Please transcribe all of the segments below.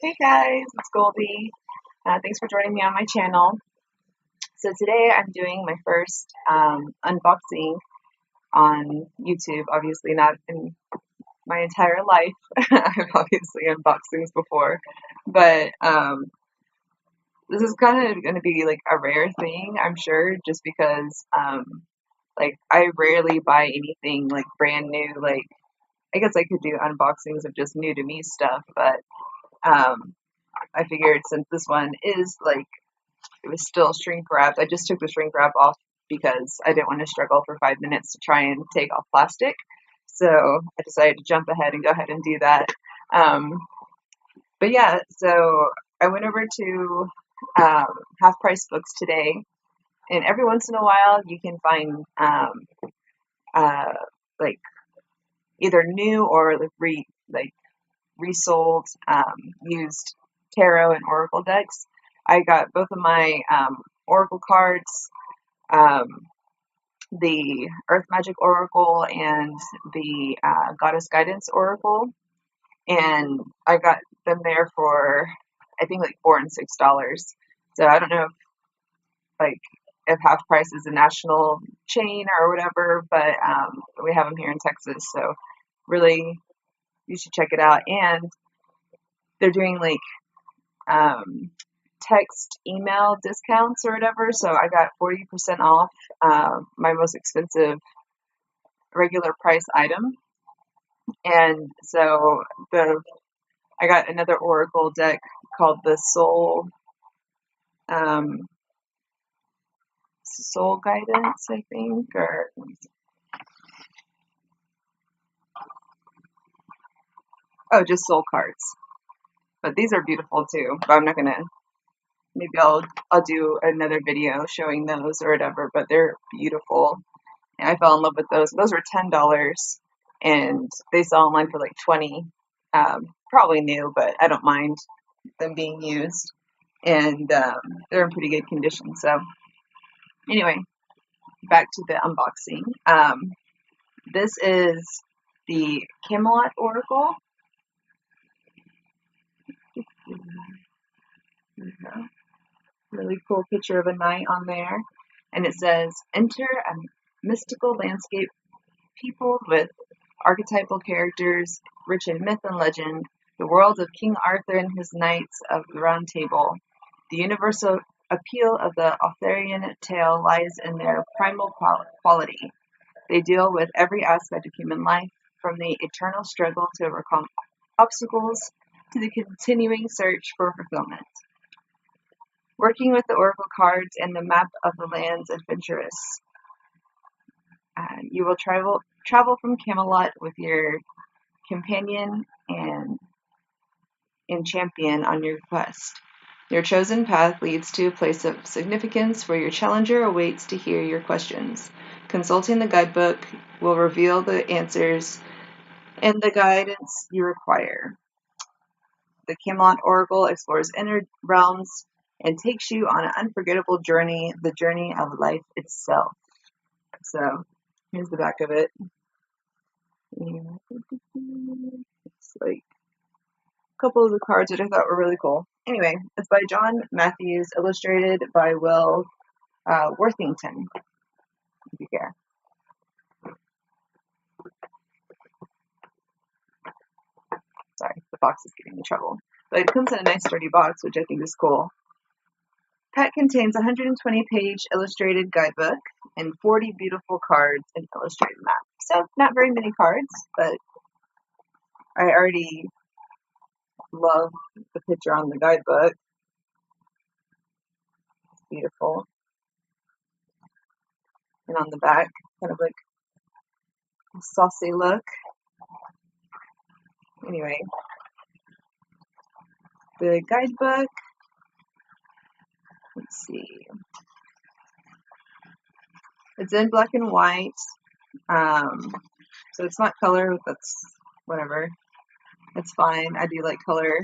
Hey guys, it's Goldie. Thanks for joining me on my channel. So today I'm doing my first unboxing on YouTube. Obviously not in my entire life. I've obviously unboxed things before, but this is kind of going to be like a rare thing, I'm sure, just because like I rarely buy anything like brand new. Like I guess I could do unboxings of just new to me stuff, but um, I figured since this one is like it was still shrink wrapped. I just took the shrink wrap off because I didn't want to struggle for 5 minutes to try and take off plastic. So I decided to jump ahead and go ahead and do that. Um, but yeah, so I went over to um, Half Price Books today, and every once in a while you can find uh, like either new or like resold used tarot and oracle decks. I got both of my oracle cards, um, the Earth Magic Oracle and the Goddess Guidance Oracle, and I got them there for I think like $4 and $6. So I don't know if like if Half Price is a national chain or whatever, but we have them here in Texas, so really you should check it out. And they're doing like um, text email discounts or whatever, so I got 40% off my most expensive regular price item. And so the I got another Oracle deck called the um, Soul Guidance, I think, or oh, just Soul cards. But these are beautiful too. But I'm not gonna. Maybe I'll do another video showing those or whatever. But they're beautiful, and I fell in love with those. Those were $10, and they sell online for like 20. Probably new, but I don't mind them being used, and they're in pretty good condition. So anyway, back to the unboxing. This is the Camelot Oracle. Really cool picture of a knight on there. And it says, enter a mystical landscape peopled with archetypal characters rich in myth and legend, the world of King Arthur and his knights of the Round Table. The universal appeal of the Arthurian tale lies in their primal quality. They deal with every aspect of human life, from the eternal struggle to overcome obstacles to the continuing search for fulfillment. Working with the oracle cards and the map of the lands adventurous, you will travel from Camelot with your companion and champion on your quest. Your chosen path leads to a place of significance where your challenger awaits to hear your questions. Consulting the guidebook will reveal the answers and the guidance you require. The Camelot Oracle explores inner realms and takes you on an unforgettable journey, the journey of life itself. So here's the back of it. It's like a couple of the cards that I thought were really cool. Anyway, it's by John Matthews, illustrated by Will Worthington, if you care. Sorry, the box is giving me trouble. But it comes in a nice sturdy box, which I think is cool. Pack contains a 120-page illustrated guidebook and 40 beautiful cards and illustrated map. So not very many cards, but I already love the picture on the guidebook. It's beautiful. And on the back, kind of like a saucy look. Anyway, the guidebook, let's see. It's in black and white. So it's not color, that's whatever. It's fine. I do like color.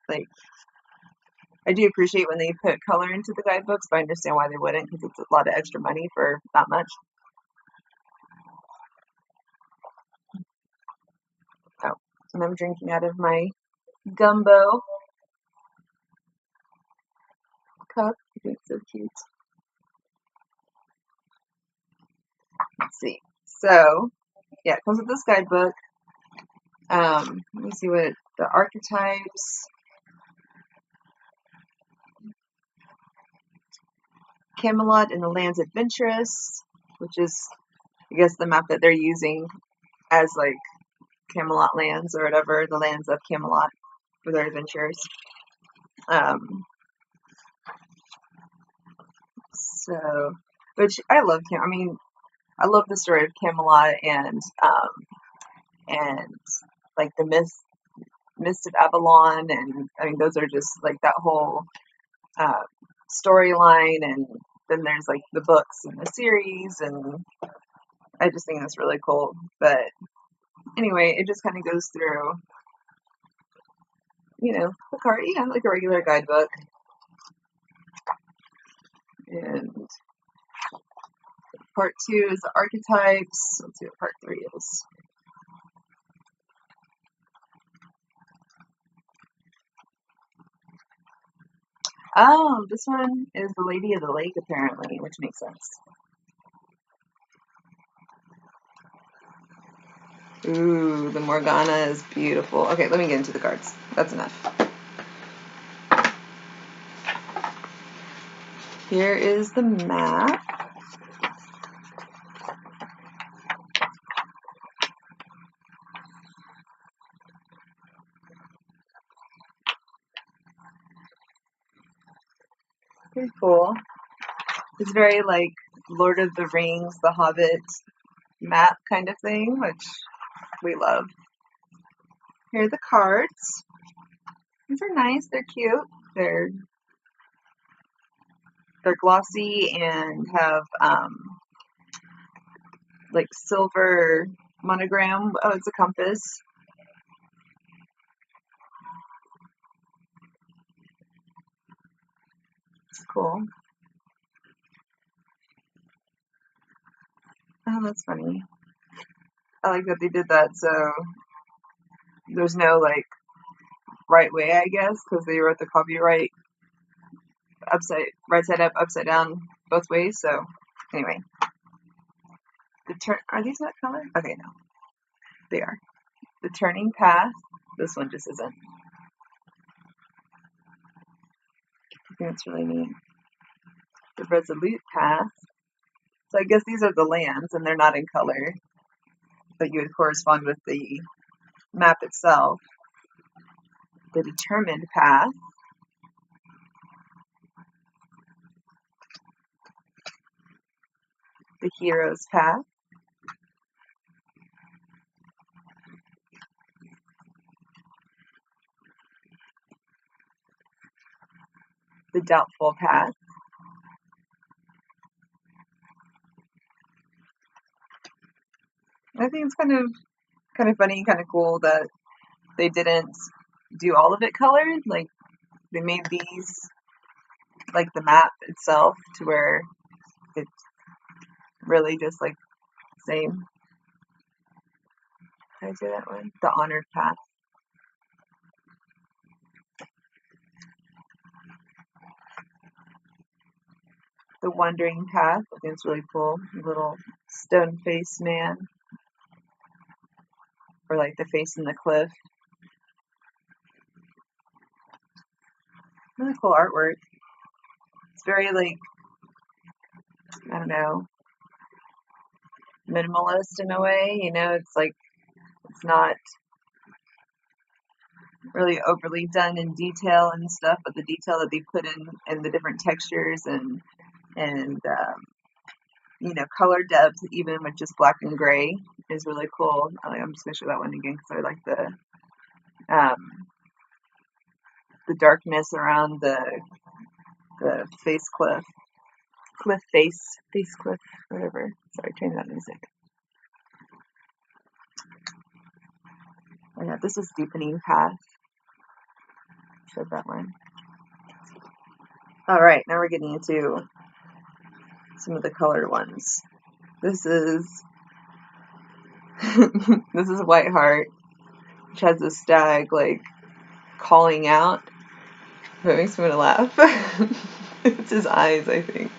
Like, I do appreciate when they put color into the guidebooks, but I understand why they wouldn't, because it's a lot of extra money for not much. Oh, and I'm drinking out of my gumbo cup. I think it's so cute. Let's see. So, yeah, it comes with this guidebook. Let me see what the archetypes. Camelot and the Lands Adventurous, which is, I guess, the map that they're using as like Camelot lands or whatever, the lands of Camelot for their adventures. So, which I love. I mean, I love the story of Camelot and like the Mist of Avalon, and I mean those are just like that whole storyline, and then there's like the books and the series, and I just think that's really cool. But anyway, it just kind of goes through, the card, like a regular guidebook. And part 2 is the archetypes. Let's see what part 3 is. Oh, this one is the Lady of the Lake, apparently, which makes sense. Ooh, the Morgana is beautiful. Okay, let me get into the cards. That's enough. Here is the map. Pretty cool. It's very like Lord of the Rings, The Hobbit map kind of thing, which we love. Here are the cards. These are nice. They're cute. They're glossy and have like silver monogram. Oh, it's a compass. It's cool. Oh, that's funny. I like that they did that, so there's no like right way, I guess, because they wrote the copyright right side up, upside down, both ways. So anyway, are these that color? Okay, no, they are. The Turning Path. This one just isn't. I think it's really neat. The Resolute Path. So I guess these are the lands, and they're not in color, but you would correspond with the map itself. The Determined Path. The Hero's Path. The Doubtful Path. I think it's kind of funny, kind of cool that they didn't do all of it colored. Like they made these like the map itself to where it's really just like same. How do I say that one? The Honored Path. The Wandering Path. I think it's really cool. A little stone face man. Or like the face in the cliff. Really cool artwork. It's very like, I don't know, minimalist in a way. It's like, it's not really overly done in detail and stuff, but the detail that they put in the different textures and color depth, even with just black and gray, is really cool. I'm just gonna show that one again because I like the darkness around the face cliff face cliff, whatever. Sorry, turn that music. Oh yeah, this is Deepening Path. Showed that one. All right, now we're getting into some of the colored ones. This is this is White Heart, which has a stag like calling out. That makes me want to laugh. It's his eyes, I think.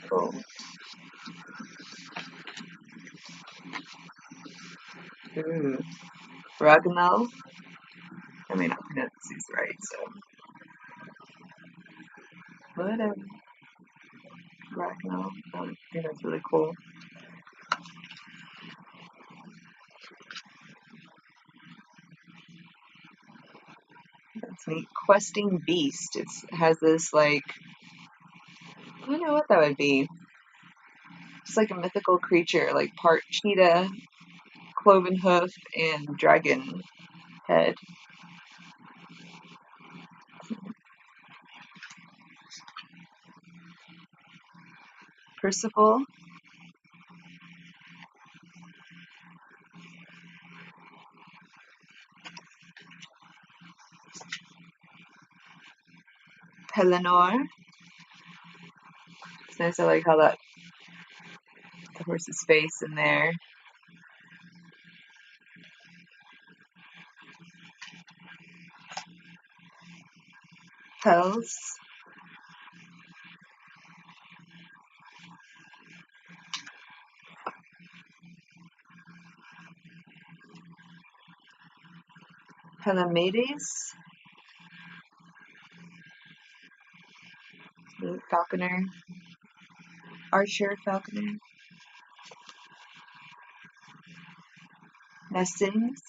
Cool. Ooh. Ragnall. I may not pronounce these right, so whatever. Ragnall. I think that's really cool. That's neat. Questing Beast. It has this like, I don't know what that would be. It's like a mythical creature, like part cheetah, cloven hoof, and dragon head. Percival. Pelennor. It's nice. I like how that the horse's face in there. Pels. Pelamedes. Falconer. Archer Falconer. Nessins.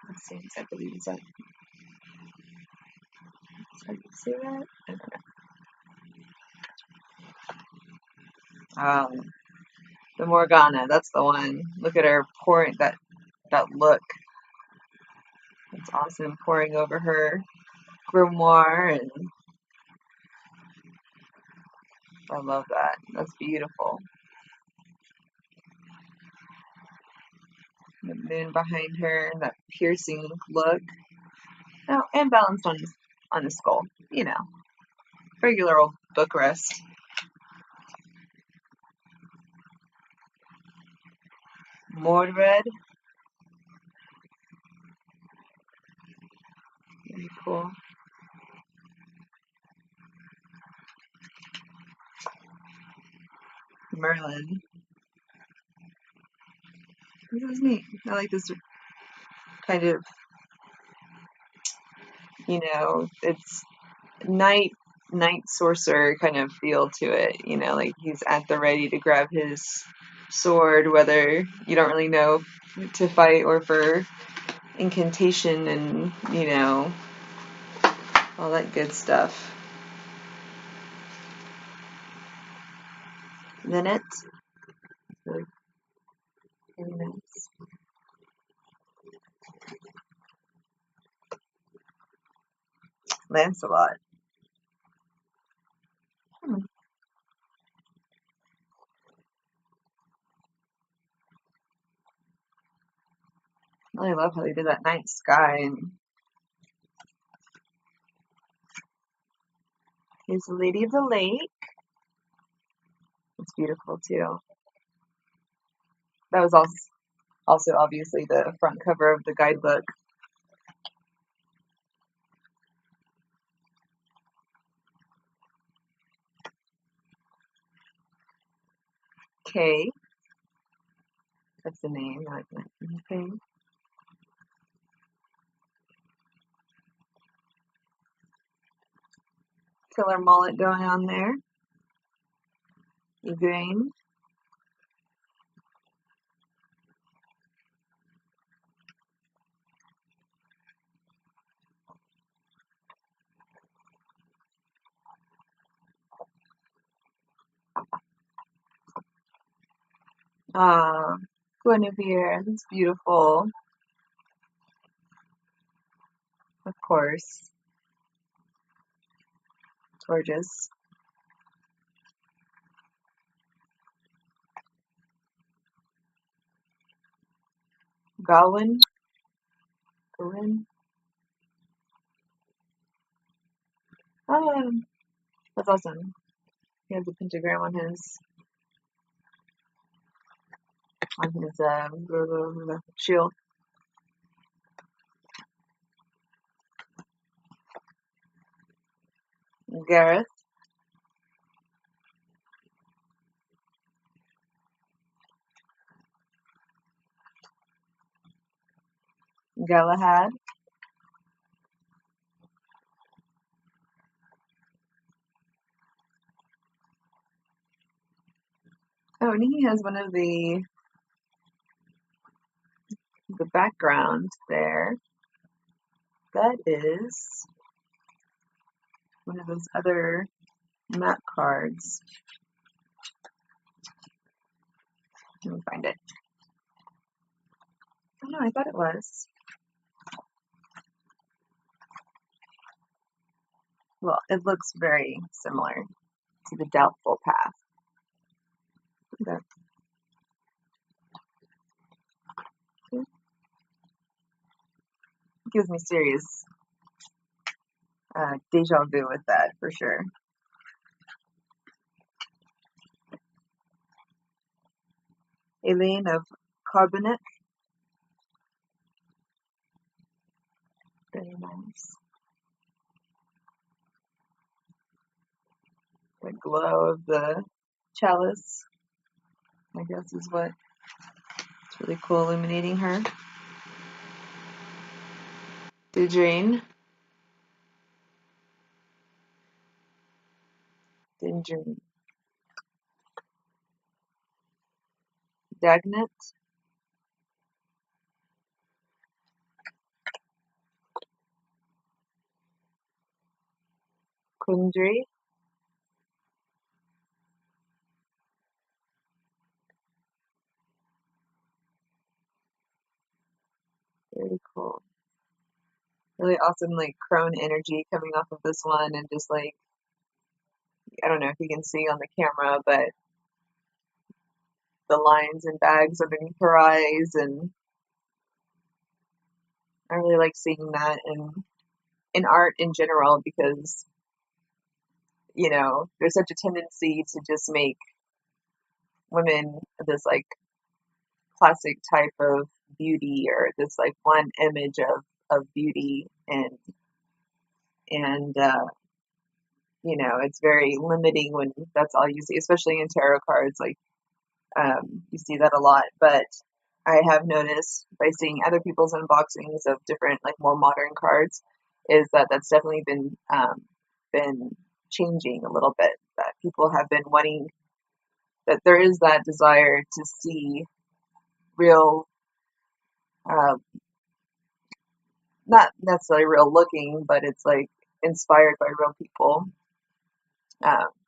Nessins, I believe, is that how you say that? I don't know. The Morgana, that's the one. Look at her pouring that look. It's awesome, pouring over her grimoire, and I love that. That's beautiful. The moon behind her, that piercing look. Oh, and balanced on his skull. You know, regular old book rest. Mordred. Very cool. Merlin. This is neat. I like this kind of, it's night sorcerer kind of feel to it. Like he's at the ready to grab his sword, whether you don't really know to fight or for incantation and all that good stuff. Linnet. Really, really nice. Lancelot. I really love how they did that night sky, and here's the Lady of the Lake. It's beautiful too. That was also obviously the front cover of the guidebook. Kay. That's the name. I like that. Okay. Killer mullet going on there. Igraine. Guinevere. That's beautiful. Of course. Gorgeous. Gawain. Gawain. Oh, that's awesome. He has a pentagram on his shield. Gareth, Galahad. Oh, and he has one of the background there. That is one of those other map cards. Let me find it. Oh no, I thought it was. Well, it looks very similar to the Doubtful Path. That gives me serious deja vu with that for sure. Elaine of Carbonate. Very nice. The glow of the chalice, I guess, is what it's really cool illuminating her. Didrine. Dindrin. Dagnat. Kundry. Very cool. Really awesome, like, crone energy coming off of this one, and just like, I don't know if you can see on the camera, but the lines and bags underneath her eyes, and I really like seeing that in art in general because, there's such a tendency to just make women this like classic type of beauty or this like one image of beauty and it's very limiting when that's all you see, especially in tarot cards. Like you see that a lot, but I have noticed by seeing other people's unboxings of different like more modern cards is that that's definitely been changing a little bit. That people have been wanting that there is that desire to see real, uh, not necessarily real looking, but it's like inspired by real people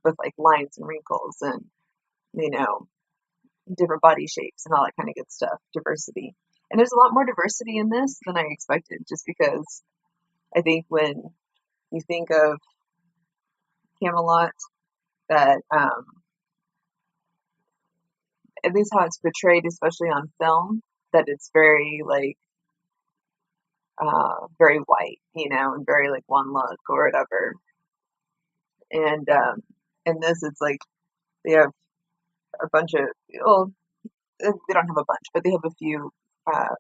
with like lines and wrinkles and you know different body shapes and all that kind of good stuff. Diversity, and there's a lot more diversity in this than I expected, just because I think when you think of Camelot, that at least how it's portrayed, especially on film, that it's very like very white, and very like one look or whatever. And in this, it's like they have a bunch of, well, they don't have a bunch, but they have a few uh,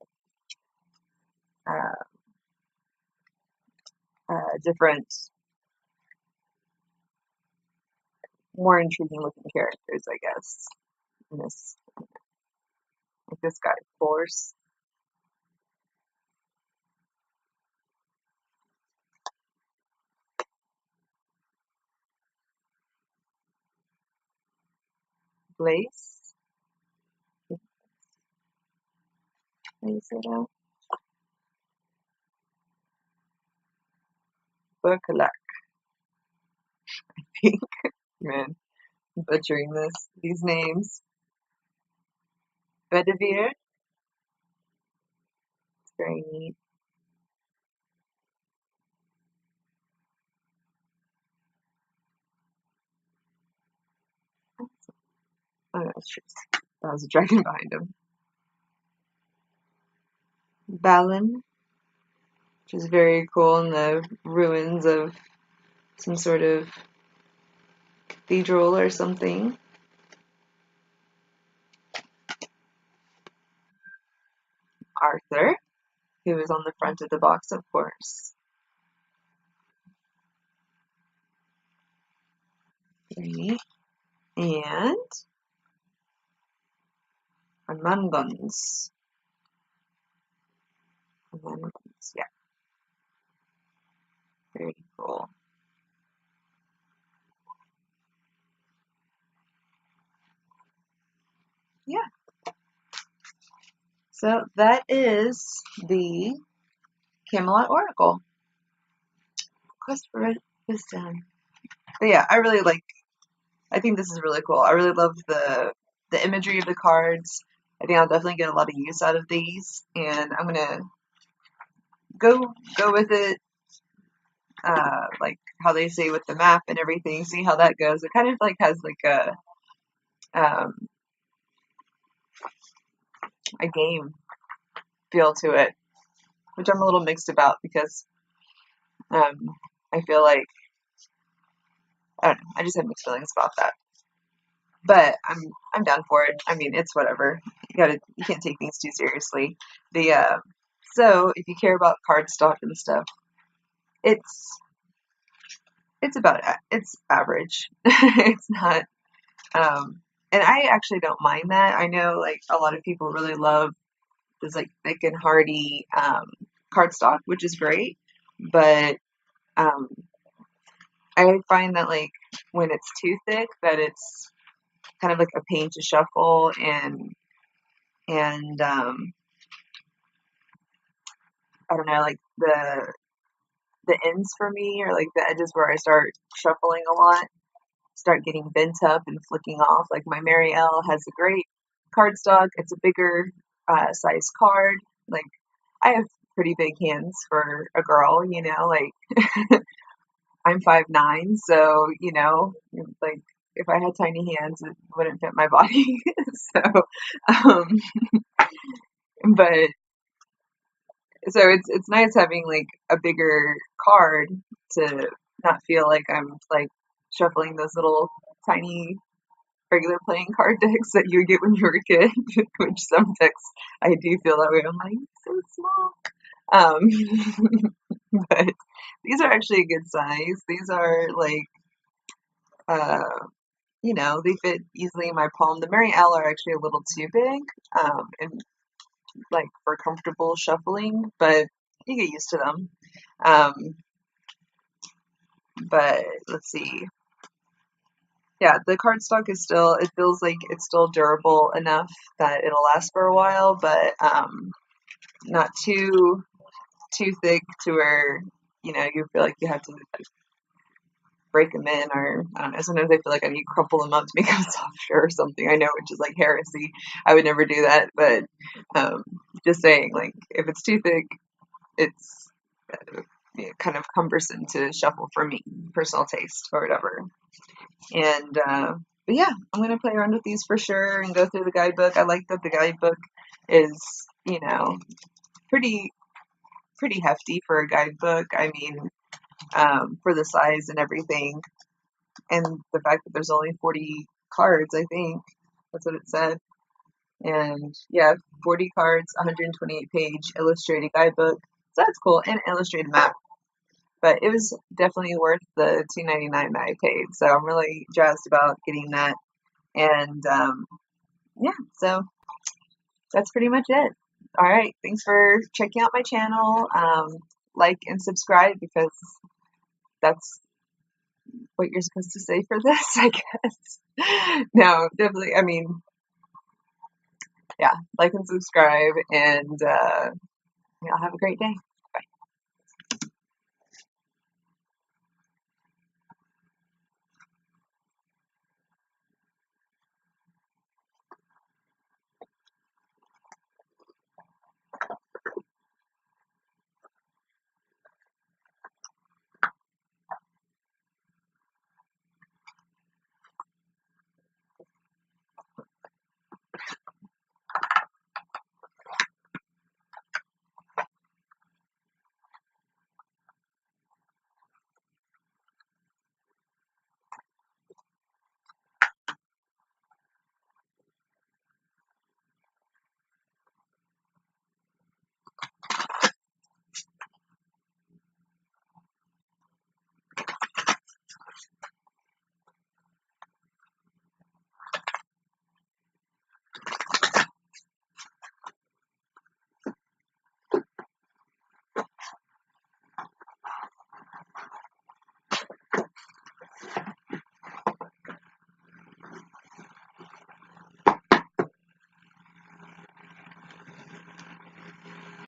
uh, different, more intriguing looking characters, I guess. In this, like this guy, Force, Blaze, how do you say that? Burkalak, I think. Man, I'm butchering these names. Bedivere, it's very neat. Oh, that's true. That was a dragon behind him. Balin, which is very cool in the ruins of some sort of cathedral or something. Arthur, who is on the front of the box, of course. Okay. And Among Guns. Yeah, very cool. Yeah. So that is the Camelot Oracle. Quest for Wisdom. But yeah, I think this is really cool. I really love the imagery of the cards. I think I'll definitely get a lot of use out of these, and I'm gonna go with it, like how they say with the map and everything. See how that goes. It kind of like has like um, a game feel to it, which I'm a little mixed about because I feel like I don't know. I just have mixed feelings about that. But I'm down for it. I mean, it's whatever. You can't take things too seriously. The So if you care about cardstock and stuff, it's it's average. It's not and I actually don't mind that. I know like a lot of people really love this like thick and hardy cardstock, which is great, but um I find that like when it's too thick that it's kind of like a pain to shuffle and I don't know, like the ends for me or like the edges where I start shuffling a lot start getting bent up and flicking off. Like my Mary L has a great cardstock. It's a bigger size card. Like I have pretty big hands for a girl, you know, like I'm 5'9", so you know, like if I had tiny hands, it wouldn't fit my body. So, um, but it's nice having like a bigger card to not feel like I'm like shuffling those little tiny regular playing card decks that you get when you were a kid, which some decks I do feel that way. I'm like, so small. But these are actually a good size. These are like, uh, you know, they fit easily in my palm. The Mary L are actually a little too big, and like for comfortable shuffling, but you get used to them. Um, but let's see. Yeah, the cardstock is still, it feels like it's still durable enough that it'll last for a while, but not too thick to where, you know, you feel like you have to like, break them in or I don't know, sometimes I feel like I need to crumple them up to make them softer or something. I know, which is like heresy. I would never do that, but um, just saying, like, if it's too thick, it's kind of cumbersome to shuffle for me, personal taste or whatever. And but yeah, I'm gonna play around with these for sure and go through the guidebook. I like that the guidebook is, you know, pretty pretty hefty for a guidebook. I mean, for the size and everything, and the fact that there's only 40 cards, I think that's what it said. And yeah, 40 cards, 128 page illustrated guidebook. So that's cool, and illustrated map. But it was definitely worth the $2.99 that I paid. So I'm really jazzed about getting that. And yeah, so that's pretty much it. All right, thanks for checking out my channel. Like and subscribe because that's what you're supposed to say for this, I guess. No, definitely. I mean, yeah, like and subscribe, and yeah, have a great day.